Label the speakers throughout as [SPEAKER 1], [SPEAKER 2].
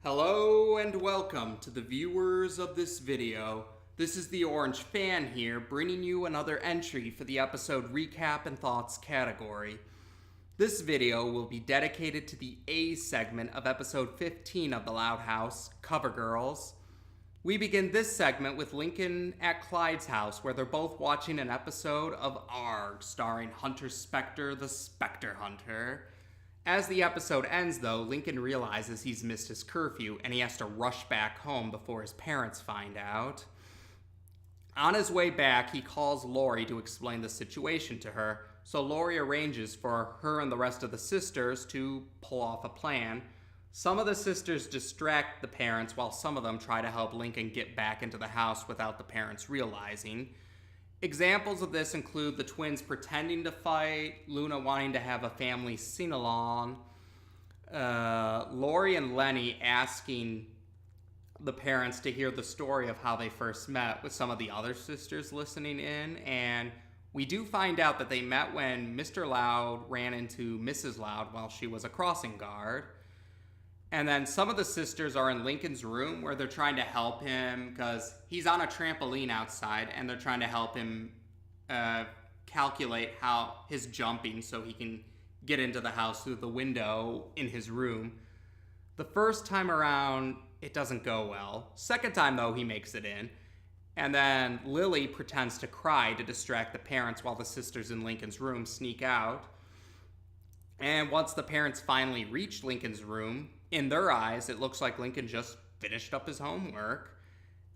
[SPEAKER 1] Hello and welcome to the viewers of this video. This is the Orange Fan here, bringing you another entry for the episode recap and thoughts category. This video will be dedicated to the A segment of episode 15 of The Loud House, Cover Girls. We begin this segment with Lincoln at Clyde's house, where they're both watching an episode of ARG, starring Hunter Spector, the Spectre Hunter. As the episode ends, though, Lincoln realizes he's missed his curfew and he has to rush back home before his parents find out. On his way back, he calls Lori to explain the situation to her, so Lori arranges for her and the rest of the sisters to pull off a plan. Some of the sisters distract the parents while some of them try to help Lincoln get back into the house without the parents realizing. Examples of this include the twins pretending to fight, Luna wanting to have a family sing-along, Lori and Lenny asking the parents to hear the story of how they first met, with some of the other sisters listening in, and we do find out that they met when Mr. Loud ran into Mrs. Loud while she was a crossing guard. And then some of the sisters are in Lincoln's room where they're trying to help him because he's on a trampoline outside, and they're trying to help him calculate how his jumping so he can get into the house through the window in his room. The first time around, it doesn't go well. Second time, though, he makes it in. And then Lily pretends to cry to distract the parents while the sisters in Lincoln's room sneak out. And once the parents finally reach Lincoln's room, in their eyes, it looks like Lincoln just finished up his homework.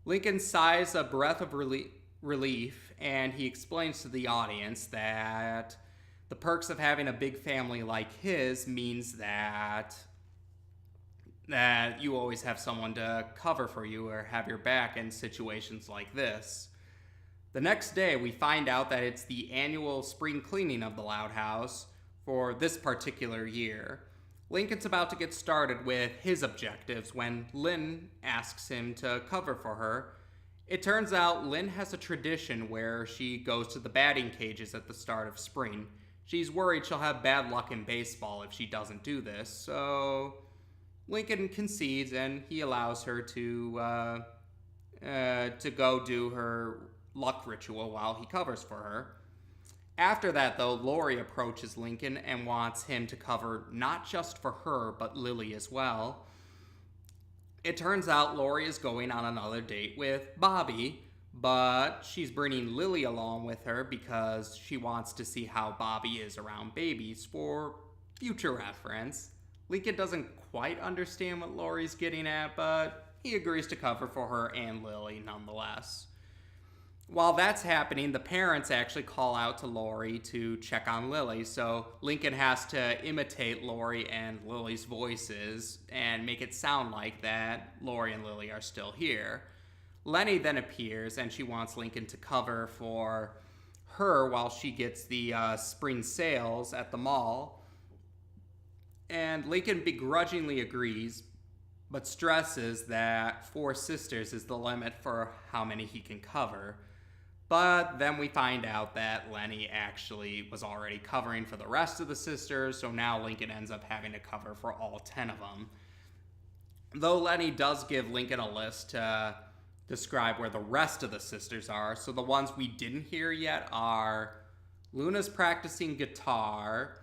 [SPEAKER 1] Lincoln sighs a breath of relief, and he explains to the audience that the perks of having a big family like his means that you always have someone to cover for you or have your back in situations like this. The next day, we find out that it's the annual spring cleaning of the Loud House for this particular year. Lincoln's about to get started with his objectives when Lynn asks him to cover for her. It turns out Lynn has a tradition where she goes to the batting cages at the start of spring. She's worried she'll have bad luck in baseball if she doesn't do this, so Lincoln concedes and he allows her to go do her luck ritual while he covers for her. After that, though, Lori approaches Lincoln and wants him to cover not just for her, but Lily as well. It turns out Lori is going on another date with Bobby, but she's bringing Lily along with her because she wants to see how Bobby is around babies for future reference. Lincoln doesn't quite understand what Lori's getting at, but he agrees to cover for her and Lily nonetheless. While that's happening, the parents actually call out to Lori to check on Lily, so Lincoln has to imitate Lori and Lily's voices and make it sound like that Lori and Lily are still here. Lenny then appears, and she wants Lincoln to cover for her while she gets the spring sales at the mall. And Lincoln begrudgingly agrees, but stresses that 4 sisters is the limit for how many he can cover. But then we find out that Lenny actually was already covering for the rest of the sisters, so now Lincoln ends up having to cover for all 10 of them. Though Lenny does give Lincoln a list to describe where the rest of the sisters are, so the ones we didn't hear yet are Luna's practicing guitar,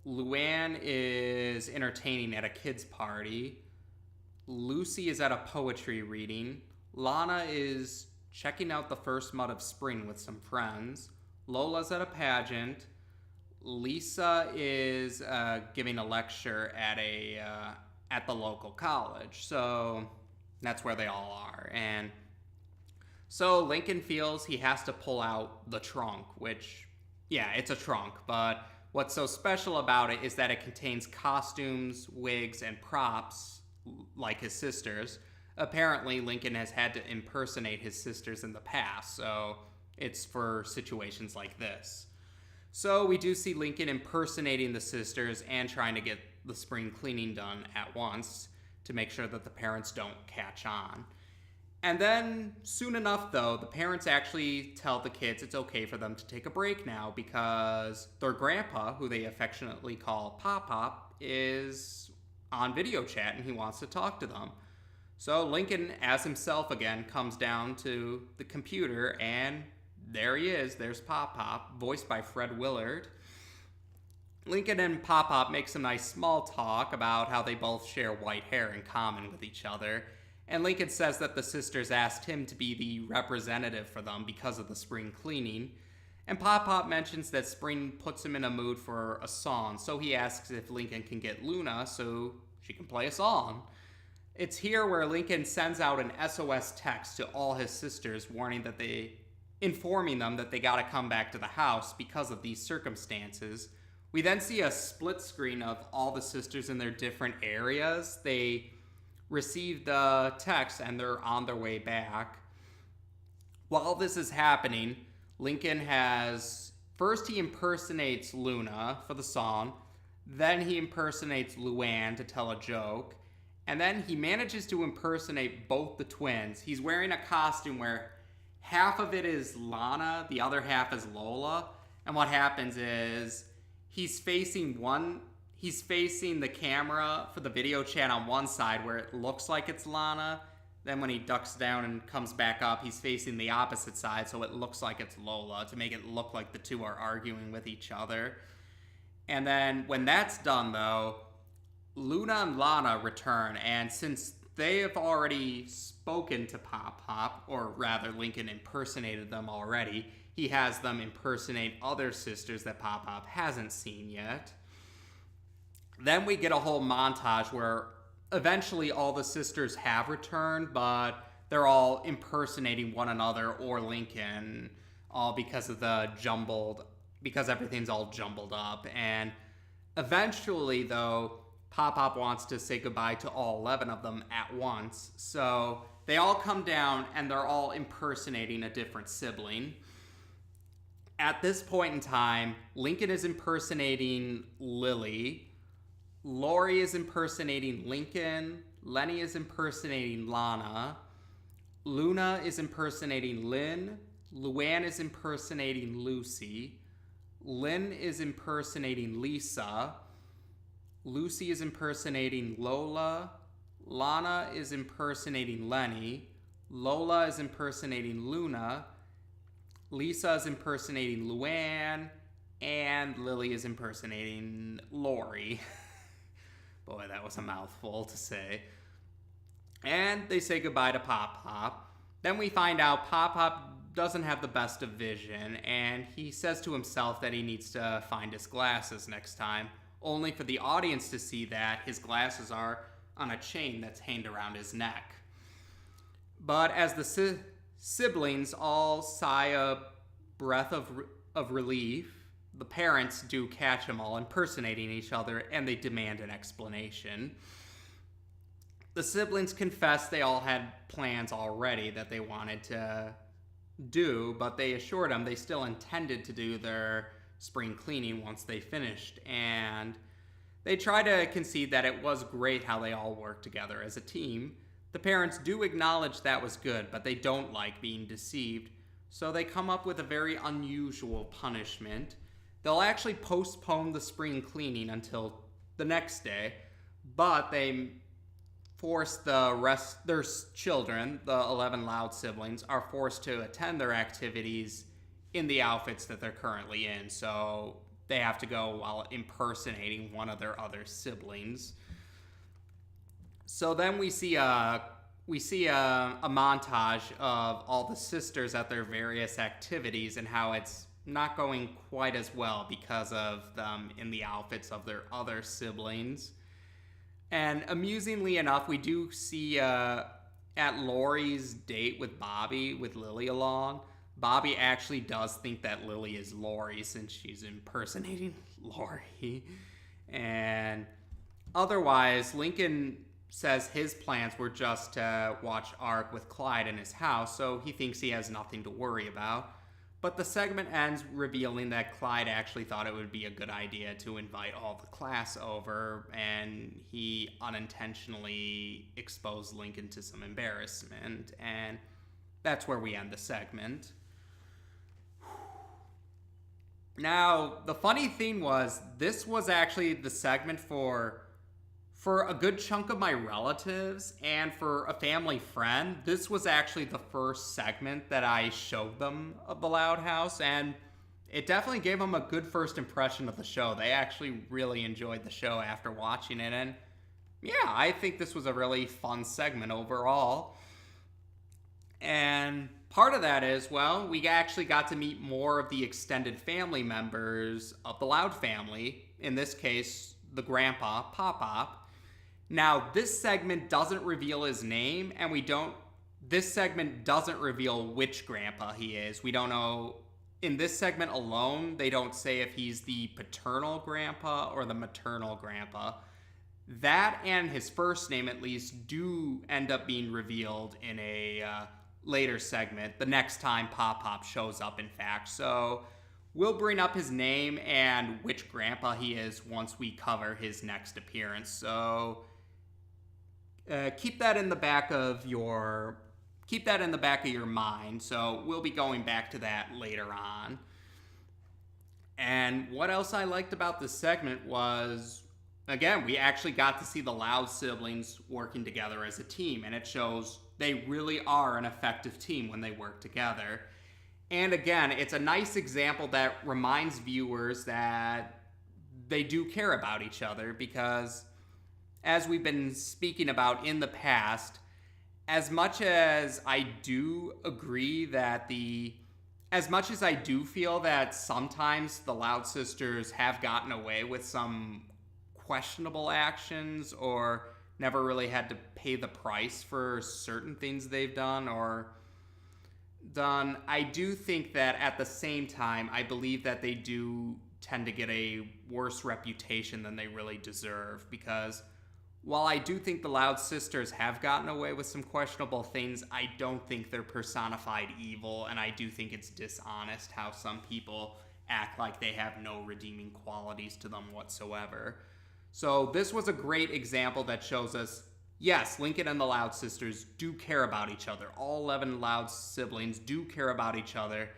[SPEAKER 1] Luann is entertaining at a kid's party, Lucy is at a poetry reading, Lana is checking out the first mud of spring with some friends, Lola's at a pageant, Lisa is giving a lecture at the local college. So that's where they all are. And so Lincoln feels he has to pull out the trunk, which, yeah, it's a trunk, but what's so special about it is that it contains costumes, wigs, and props like his sisters. Apparently, Lincoln has had to impersonate his sisters in the past, so it's for situations like this. So we do see Lincoln impersonating the sisters and trying to get the spring cleaning done at once to make sure that the parents don't catch on. And then, soon enough though, the parents actually tell the kids it's okay for them to take a break now because their grandpa, who they affectionately call Pop Pop, is on video chat and he wants to talk to them. So Lincoln, as himself again, comes down to the computer, and there he is. There's Pop Pop, voiced by Fred Willard. Lincoln and Pop Pop make some nice small talk about how they both share white hair in common with each other. And Lincoln says that the sisters asked him to be the representative for them because of the spring cleaning. And Pop Pop mentions that spring puts him in a mood for a song, so he asks if Lincoln can get Luna so she can play a song. It's here where Lincoln sends out an SOS text to all his sisters, informing them that they gotta come back to the house because of these circumstances. We then see a split screen of all the sisters in their different areas. They receive the text and they're on their way back. While this is happening, Lincoln first he impersonates Luna for the song, then he impersonates Luann to tell a joke, and then he manages to impersonate both the twins. He's wearing a costume where half of it is Lana, the other half is Lola. And what happens is he's facing the camera for the video chat on one side where it looks like it's Lana. Then when he ducks down and comes back up, he's facing the opposite side so it looks like it's Lola to make it look like the two are arguing with each other. And then when that's done though, Luna and Lana return, and since they have already spoken to Pop Pop, or rather Lincoln impersonated them already, he has them impersonate other sisters that Pop Pop hasn't seen yet. Then we get a whole montage where eventually all the sisters have returned, but they're all impersonating one another or Lincoln, all because everything's all jumbled up. And eventually though, Pop Pop wants to say goodbye to all 11 of them at once. So they all come down and they're all impersonating a different sibling. At this point in time, Lincoln is impersonating Lily. Lori is impersonating Lincoln. Lenny is impersonating Lana. Luna is impersonating Lynn. Luann is impersonating Lucy. Lynn is impersonating Lisa. Lucy is impersonating Lola. Lana is impersonating Lenny. Lola is impersonating Luna. Lisa is impersonating Luann. And Lily is impersonating Lori. Boy, that was a mouthful to say. And they say goodbye to Pop Pop. Then we find out Pop Pop doesn't have the best of vision, and he says to himself that he needs to find his glasses next time, only for the audience to see that his glasses are on a chain that's hanged around his neck. But as the siblings all sigh a breath of relief, the parents do catch them all impersonating each other, and they demand an explanation. The siblings confess they all had plans already that they wanted to do, but they assured him they still intended to do their spring cleaning once they finished, and they try to concede that it was great how they all worked together as a team. The parents do acknowledge that was good, but they don't like being deceived, so they come up with a very unusual punishment. They'll actually postpone the spring cleaning until the next day, but they force their children, the 11 loud siblings, are forced to attend their activities in the outfits that they're currently in, so they have to go while impersonating one of their other siblings. So then we see a montage of all the sisters at their various activities and how it's not going quite as well because of them in the outfits of their other siblings. And amusingly enough, we do see at Lori's date with Bobby, with Lily along, Bobby actually does think that Lily is Lori since she's impersonating Lori. And otherwise, Lincoln says his plans were just to watch Ark with Clyde in his house, so he thinks he has nothing to worry about. But the segment ends revealing that Clyde actually thought it would be a good idea to invite all the class over, and he unintentionally exposed Lincoln to some embarrassment, and that's where we end the segment. Now, the funny thing was, this was actually the segment for For a good chunk of my relatives and for a family friend, this was actually the first segment that I showed them of the Loud House, and it definitely gave them a good first impression of the show. They actually really enjoyed the show after watching it, and yeah, I think this was a really fun segment overall. And part of that is, well, we actually got to meet more of the extended family members of the Loud family. In this case, the grandpa, Pop. Now, this segment doesn't reveal his name, and this segment doesn't reveal which grandpa he is. We don't know, in this segment alone, they don't say if he's the paternal grandpa or the maternal grandpa. That and his first name, at least, do end up being revealed in a later segment, the next time Pop shows up, in fact. So we'll bring up his name and which grandpa he is once we cover his next appearance. So keep that in the back of your mind. So we'll be going back to that later on. And what else I liked about this segment was, again, we actually got to see the Loud siblings working together as a team, and it shows they really are an effective team when they work together. And again, it's a nice example that reminds viewers that they do care about each other, because as we've been speaking about in the past, as much as I do feel that sometimes the Loud sisters have gotten away with some questionable actions or never really had to pay the price for certain things they've done, I do think that at the same time, I believe that they do tend to get a worse reputation than they really deserve, because while I do think the Loud sisters have gotten away with some questionable things, I don't think they're personified evil, and I do think it's dishonest how some people act like they have no redeeming qualities to them whatsoever. So this was a great example that shows us, yes, Lincoln and the Loud sisters do care about each other. All 11 Loud siblings do care about each other,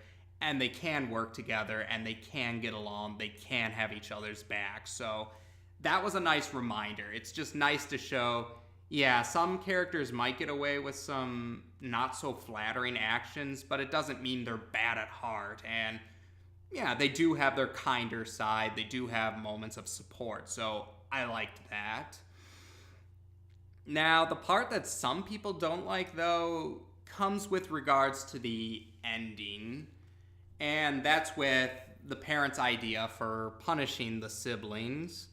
[SPEAKER 1] and they can work together, and they can get along. They can have each other's back. So that was a nice reminder. It's just nice to show, yeah, some characters might get away with some not so flattering actions, but it doesn't mean they're bad at heart. And yeah, they do have their kinder side. They do have moments of support. So I liked that. Now, the part that some people don't like, though, comes with regards to the ending. And that's with the parents' idea for punishing the siblings.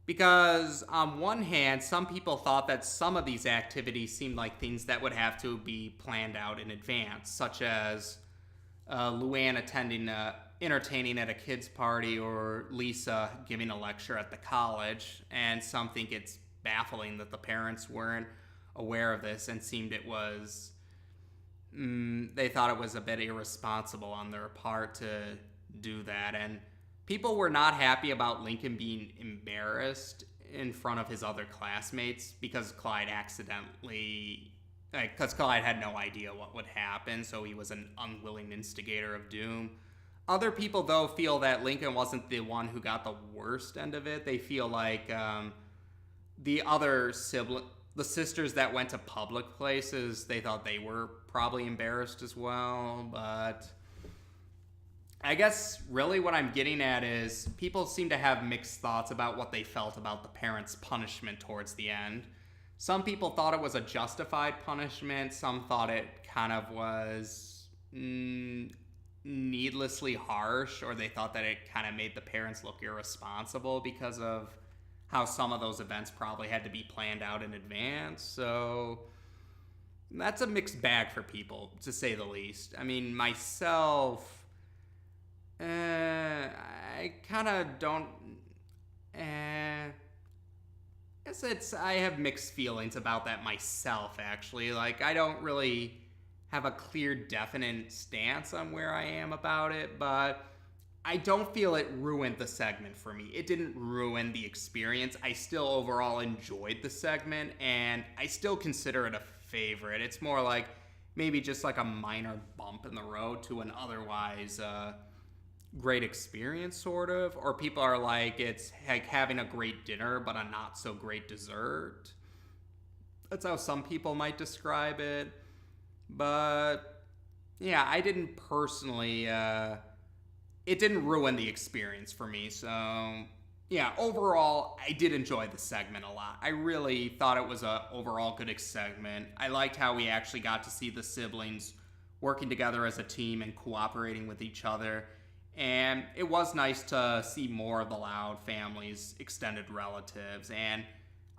[SPEAKER 1] Because on one hand, some people thought that some of these activities seemed like things that would have to be planned out in advance, such as Luann entertaining at a kid's party, or Lisa giving a lecture at the college. And some think it's baffling that the parents weren't aware of this and they thought it was a bit irresponsible on their part to do that. And people were not happy about Lincoln being embarrassed in front of his other classmates because Clyde had no idea what would happen, so he was an unwilling instigator of doom. Other people, though, feel that Lincoln wasn't the one who got the worst end of it. They feel like the sisters that went to public places, they thought they were probably embarrassed as well. But I guess really what I'm getting at is people seem to have mixed thoughts about what they felt about the parents' punishment towards the end. Some people thought it was a justified punishment. Some thought it kind of was needlessly harsh, or they thought that it kind of made the parents look irresponsible because of how some of those events probably had to be planned out in advance. So that's a mixed bag for people, to say the least. I mean, myself, I kind of don't... I have mixed feelings about that myself, actually. Like, I don't really have a clear, definite stance on where I am about it, but I don't feel it ruined the segment for me. It didn't ruin the experience. I still overall enjoyed the segment, and I still consider it a favorite. It's more like maybe just like a minor bump in the road to an otherwise great experience, sort of, or people are like it's like having a great dinner but a not so great dessert. That's how some people might describe it. But yeah, I didn't personally. It didn't ruin the experience for me. So yeah, overall, I did enjoy the segment a lot. I really thought it was a overall good segment. I liked how we actually got to see the siblings working together as a team and cooperating with each other. And it was nice to see more of the Loud family's extended relatives. And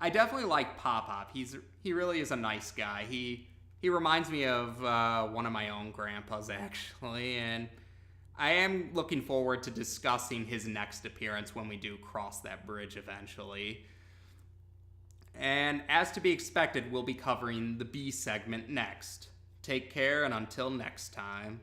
[SPEAKER 1] I definitely like Pop Pop. He really is a nice guy. He reminds me of one of my own grandpas, actually, and I am looking forward to discussing his next appearance when we do cross that bridge eventually. And as to be expected, we'll be covering the B segment next. Take care, and until next time.